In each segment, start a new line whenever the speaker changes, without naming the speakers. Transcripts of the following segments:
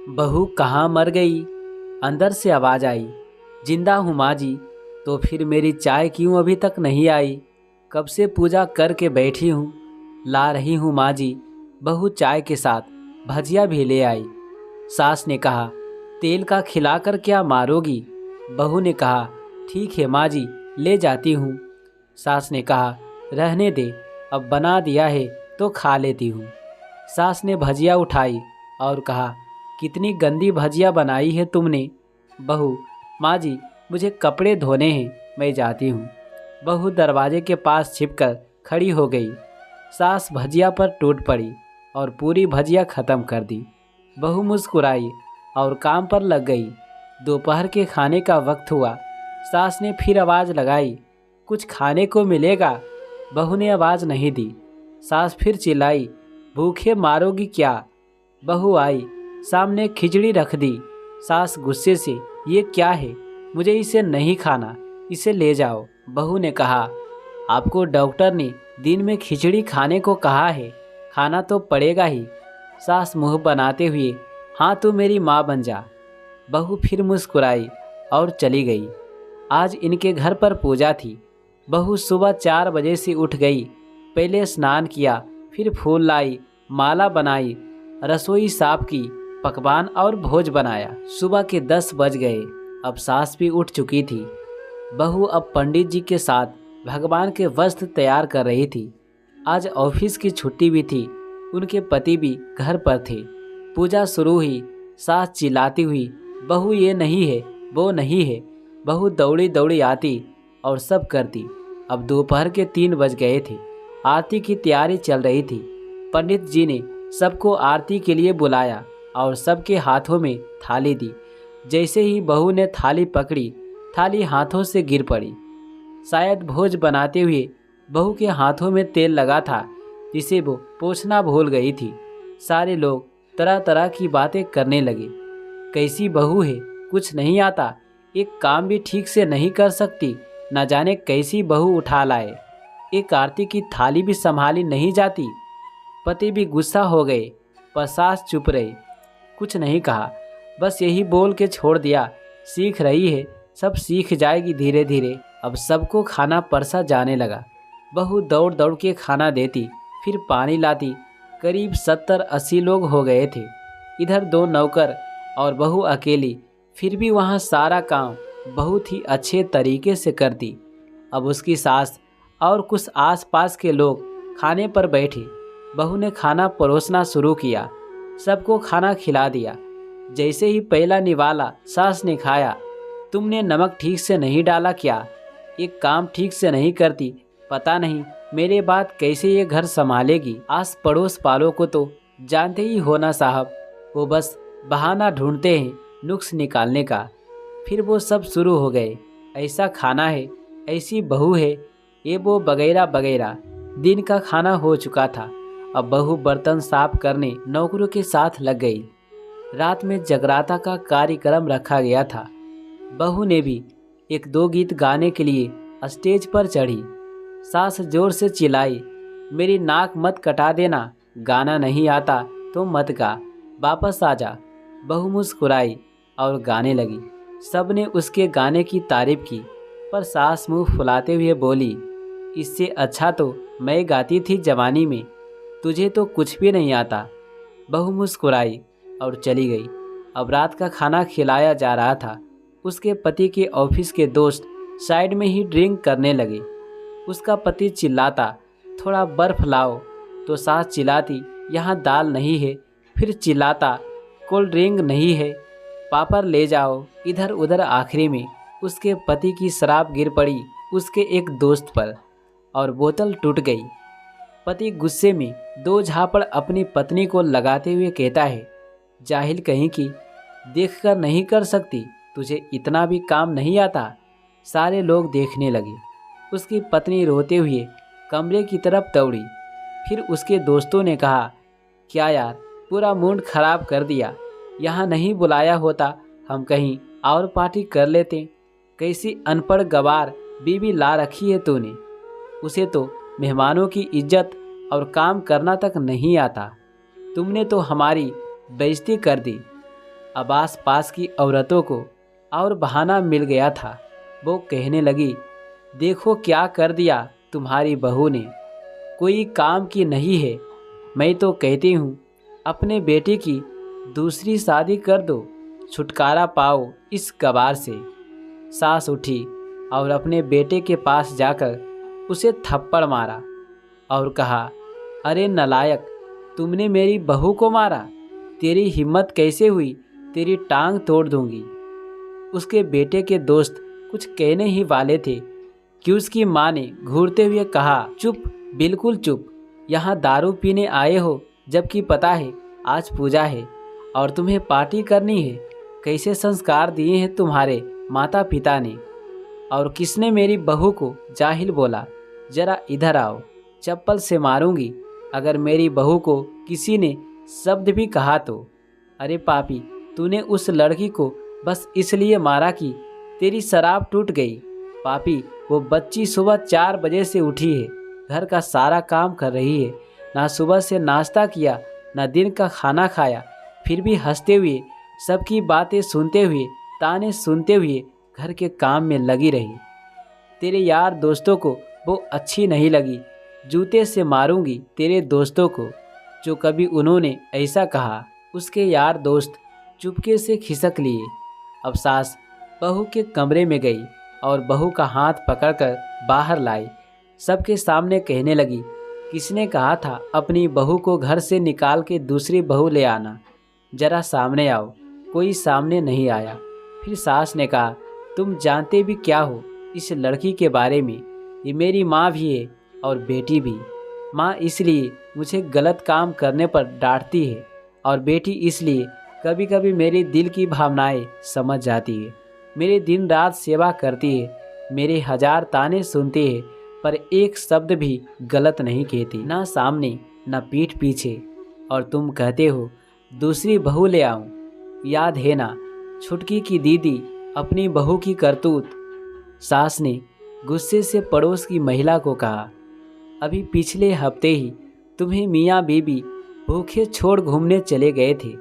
बहू कहाँ मर गई? अंदर से आवाज़ आई। जिंदा हूँ माँ जी। तो फिर मेरी चाय क्यों अभी तक नहीं आई? कब से पूजा करके बैठी हूँ। ला रही हूँ माँ जी। बहू चाय के साथ भजिया भी ले आई। सास ने कहा, तेल का खिलाकर क्या मारोगी? बहू ने कहा, ठीक है माँ जी, ले जाती हूँ। सास ने कहा, रहने दे, अब बना दिया है तो खा लेती हूँ। सास ने भजिया उठाई और कहा, कितनी गंदी भजिया बनाई है तुमने। बहू, माँ जी, मुझे कपड़े धोने हैं, मैं जाती हूँ। बहू दरवाजे के पास छिपकर खड़ी हो गई। सास भजिया पर टूट पड़ी और पूरी भजिया ख़त्म कर दी। बहू मुस्कुराई और काम पर लग गई। दोपहर के खाने का वक्त हुआ। सास ने फिर आवाज़ लगाई, कुछ खाने को मिलेगा? बहू ने आवाज़ नहीं दी। सास फिर चिल्लाई, भूखे मारोगी क्या? बहू आई, सामने खिचड़ी रख दी। सास गुस्से से, ये क्या है? मुझे इसे नहीं खाना, इसे ले जाओ। बहू ने कहा, आपको डॉक्टर ने दिन में खिचड़ी खाने को कहा है, खाना तो पड़ेगा ही। सास मुंह बनाते हुए, हाँ तू मेरी माँ बन जा। बहू फिर मुस्कुराई और चली गई। आज इनके घर पर पूजा थी। बहू सुबह 4 बजे से उठ गई। पहले स्नान किया, फिर फूल लाई, माला बनाई, रसोई साफ की, पकवान और भोज बनाया। सुबह के 10 बज गए। अब सास भी उठ चुकी थी। बहू अब पंडित जी के साथ भगवान के वस्त्र तैयार कर रही थी। आज ऑफिस की छुट्टी भी थी। उनके पति भी घर पर थे। पूजा शुरू हुई। सास चिल्लाती हुई, बहू ये नहीं है, वो नहीं है। बहू दौड़ी दौड़ी आती और सब करती। अब दोपहर के 3 बज गए थे। आरती की तैयारी चल रही थी। पंडित जी ने सबको आरती के लिए बुलाया और सबके हाथों में थाली दी। जैसे ही बहू ने थाली पकड़ी, थाली हाथों से गिर पड़ी। शायद भोज बनाते हुए बहू के हाथों में तेल लगा था, जिसे वो पोंछना भूल गई थी। सारे लोग तरह तरह की बातें करने लगे। कैसी बहू है, कुछ नहीं आता, एक काम भी ठीक से नहीं कर सकती, न जाने कैसी बहू उठा लाए। एक आरती की थाली भी संभाली नहीं जाती। पति भी गुस्सा हो गए, पर सास चुप रही, कुछ नहीं कहा, बस यही बोल के छोड़ दिया, सीख रही है, सब सीख जाएगी धीरे धीरे। अब सबको खाना परसा जाने लगा। बहू दौड़ दौड़ के खाना देती, फिर पानी लाती। करीब 70-80 लोग हो गए थे। इधर 2 नौकर और बहू अकेली, फिर भी वहाँ सारा काम बहुत ही अच्छे तरीके से करती। अब उसकी सास और कुछ आस-पास के लोग खाने पर बैठे। बहू ने खाना परोसना शुरू किया। सबको खाना खिला दिया। जैसे ही पहला निवाला सास ने खाया, तुमने नमक ठीक से नहीं डाला क्या? एक काम ठीक से नहीं करती, पता नहीं मेरे बाद कैसे ये घर संभालेगी। आस पड़ोस वालों को तो जानते ही हो ना साहब, वो बस बहाना ढूंढते हैं नुक्स निकालने का। फिर वो सब शुरू हो गए, ऐसा खाना है, ऐसी बहू है, ये वो वगैरह वगैरह। दिन का खाना हो चुका था। अब बहू बर्तन साफ करने नौकरों के साथ लग गई। रात में जगराता का कार्यक्रम रखा गया था। बहू ने भी 1-2 गीत गाने के लिए स्टेज पर चढ़ी। सास जोर से चिल्लाई, मेरी नाक मत कटा देना, गाना नहीं आता तो मत गा, वापस आ जा। बहू मुस्कुराई और गाने लगी। सब ने उसके गाने की तारीफ की, पर सास मुंह फुलाते हुए बोली, इससे अच्छा तो मैं गाती थी जवानी में, तुझे तो कुछ भी नहीं आता। बहू मुस्कुराई और चली गई। अब रात का खाना खिलाया जा रहा था। उसके पति के ऑफिस के दोस्त साइड में ही ड्रिंक करने लगे। उसका पति चिल्लाता, थोड़ा बर्फ लाओ, तो सास चिल्लाती, यहाँ दाल नहीं है। फिर चिल्लाता, कोल्ड ड्रिंक नहीं है, पापड़ ले जाओ। इधर उधर आखिरी में उसके पति की शराब गिर पड़ी उसके एक दोस्त पर और बोतल टूट गई। पति गुस्से में 2 झापड़ अपनी पत्नी को लगाते हुए कहता है, जाहिल कहीं की, देखकर नहीं कर सकती, तुझे इतना भी काम नहीं आता। सारे लोग देखने लगे। उसकी पत्नी रोते हुए कमरे की तरफ दौड़ी। फिर उसके दोस्तों ने कहा, क्या यार, पूरा मूड खराब कर दिया, यहाँ नहीं बुलाया होता, हम कहीं और पार्टी कर लेते। कैसी अनपढ़ गवार बीवी ला रखी है तूने, उसे तो मेहमानों की इज्जत और काम करना तक नहीं आता। तुमने तो हमारी बेइज्जती कर दी। अब आस पास की औरतों को और बहाना मिल गया था। वो कहने लगी, देखो क्या कर दिया तुम्हारी बहू ने, कोई काम की नहीं है। मैं तो कहती हूँ अपने बेटे की दूसरी शादी कर दो, छुटकारा पाओ इस गवार से। सास उठी और अपने बेटे के पास जाकर उसे थप्पड़ मारा और कहा, अरे नलायक, तुमने मेरी बहू को मारा, तेरी हिम्मत कैसे हुई, तेरी टांग तोड़ दूंगी। उसके बेटे के दोस्त कुछ कहने ही वाले थे कि उसकी माँ ने घूरते हुए कहा, चुप, बिल्कुल चुप, यहाँ दारू पीने आए हो जबकि पता है आज पूजा है और तुम्हें पार्टी करनी है। कैसे संस्कार दिए हैं तुम्हारे माता पिता ने। और किसने मेरी बहू को जाहिल बोला, जरा इधर आओ, चप्पल से मारूंगी अगर मेरी बहू को किसी ने शब्द भी कहा तो। अरे पापी, तूने उस लड़की को बस इसलिए मारा कि तेरी शराब टूट गई। पापी, वो बच्ची सुबह 4 बजे से उठी है, घर का सारा काम कर रही है, ना सुबह से नाश्ता किया ना दिन का खाना खाया, फिर भी हंसते हुए, सबकी बातें सुनते हुए, ताने सुनते हुए घर के काम में लगी रही। तेरे यार दोस्तों को वो अच्छी नहीं लगी, जूते से मारूंगी तेरे दोस्तों को जो कभी उन्होंने ऐसा कहा। उसके यार दोस्त चुपके से खिसक लिए। अब सास बहू के कमरे में गई और बहू का हाथ पकड़कर बाहर लाई। सबके सामने कहने लगी, किसने कहा था अपनी बहू को घर से निकाल के दूसरी बहू ले आना, जरा सामने आओ। कोई सामने नहीं आया। फिर सास ने कहा, तुम जानते भी क्या हो इस लड़की के बारे में, ये मेरी माँ भी है और बेटी भी। माँ इसलिए मुझे गलत काम करने पर डांटती है और बेटी इसलिए कभी कभी मेरे दिल की भावनाएं समझ जाती है। मेरी दिन रात सेवा करती है, मेरे 1000 ताने सुनती है, पर एक शब्द भी गलत नहीं कहती, ना सामने ना पीठ पीछे। और तुम कहते हो दूसरी बहू ले आऊं। याद है ना छुटकी की दीदी अपनी बहू की करतूत। सास ने गुस्से से पड़ोस की महिला को कहा, अभी पिछले हफ्ते ही तुम्हें मियाँ बीबी भूखे छोड़ घूमने चले गए थे।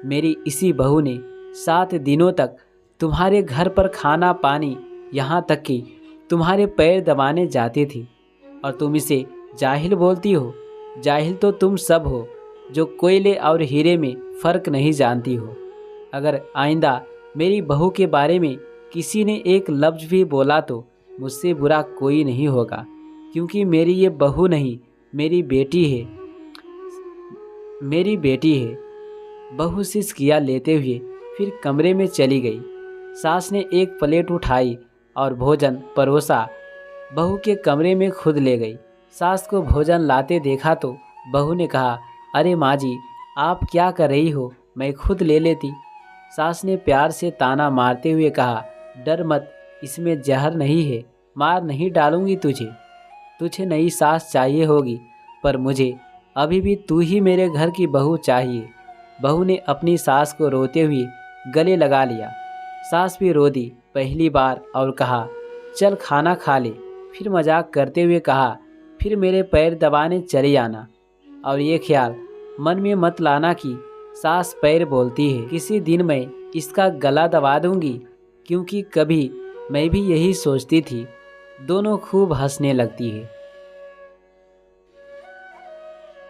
मेरी इसी बहू ने 7 दिनों तक तुम्हारे घर पर खाना पानी, यहाँ तक कि तुम्हारे पैर दबाने जाती थी, और तुम इसे जाहिल बोलती हो। जाहिल तो तुम सब हो जो कोयले और हीरे में फ़र्क नहीं जानती हो। अगर आइंदा मेरी बहू के बारे में किसी ने एक लफ्ज़ भी बोला तो मुझसे बुरा कोई नहीं होगा, क्योंकि मेरी ये बहू नहीं, मेरी बेटी है, मेरी बेटी है। बहू सिसकियाँ लेते हुए फिर कमरे में चली गई। सास ने एक प्लेट उठाई और भोजन परोसा, बहू के कमरे में खुद ले गई। सास को भोजन लाते देखा तो बहू ने कहा, अरे माँ जी, आप क्या कर रही हो, मैं खुद ले लेती। सास ने प्यार से ताना मारते हुए कहा, डर मत, इसमें जहर नहीं है, मार नहीं डालूंगी तुझे। तुझे नई सास चाहिए होगी, पर मुझे अभी भी तू ही मेरे घर की बहू चाहिए। बहू ने अपनी सास को रोते हुए गले लगा लिया। सास भी रो दी पहली बार और कहा, चल खाना खा ले। फिर मजाक करते हुए कहा, फिर मेरे पैर दबाने चले आना, और ये ख्याल मन में मत लाना कि सास पैर बोलती है। किसी दिन मैं इसका गला दबा दूंगी, क्योंकि कभी मैं भी यही सोचती थी। दोनों खूब हंसने लगती है।